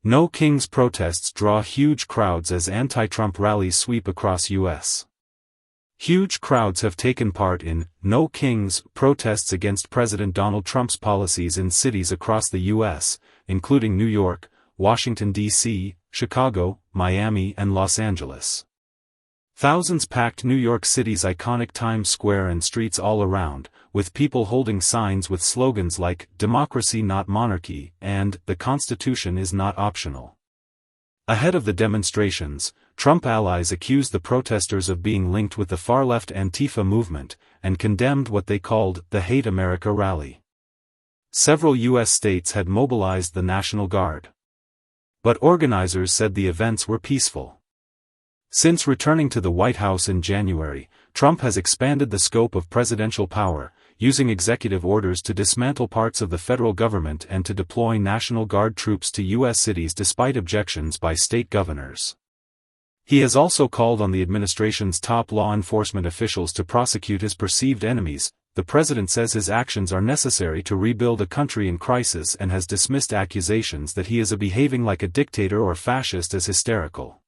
No Kings protests draw huge crowds as anti-Trump rallies sweep across U.S. Huge crowds have taken part in No Kings protests against President Donald Trump's policies in cities across the U.S., including New York, Washington, D.C., Chicago, Miami and Los Angeles. Thousands packed New York City's iconic Times Square and streets all around, with people holding signs with slogans like "Democracy not Monarchy" and "The Constitution is not optional." Ahead of the demonstrations, Trump allies accused the protesters of being linked with the far-left Antifa movement, and condemned what they called the Hate America rally. Several U.S. states had mobilized the National Guard. But organizers said the events were peaceful. Since returning to the White House in January, Trump has expanded the scope of presidential power, using executive orders to dismantle parts of the federal government and to deploy National Guard troops to U.S. cities despite objections by state governors. He has also called on the administration's top law enforcement officials to prosecute his perceived enemies. The president says his actions are necessary to rebuild a country in crisis and has dismissed accusations that he is behaving like a dictator or fascist as hysterical.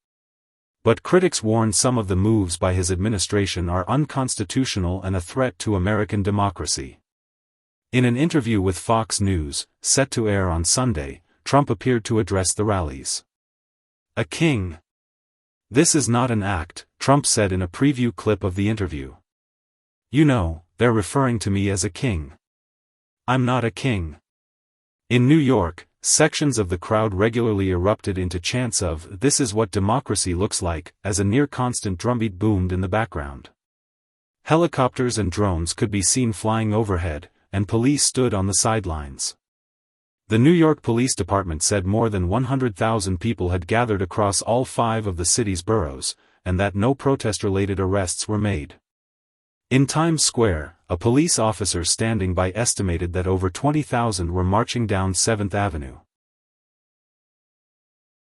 But critics warn some of the moves by his administration are unconstitutional and a threat to American democracy. In an interview with Fox News, set to air on Sunday, Trump appeared to address the rallies. "A king. This is not an act," Trump said in a preview clip of the interview. "You know, they're referring to me as a king. I'm not a king." In New York, sections of the crowd regularly erupted into chants of "This is what democracy looks like," as a near-constant drumbeat boomed in the background. Helicopters and drones could be seen flying overhead, and police stood on the sidelines. The New York Police Department said more than 100,000 people had gathered across all 5 of the city's boroughs, and that no protest-related arrests were made. In Times Square, a police officer standing by estimated that over 20,000 were marching down 7th Avenue.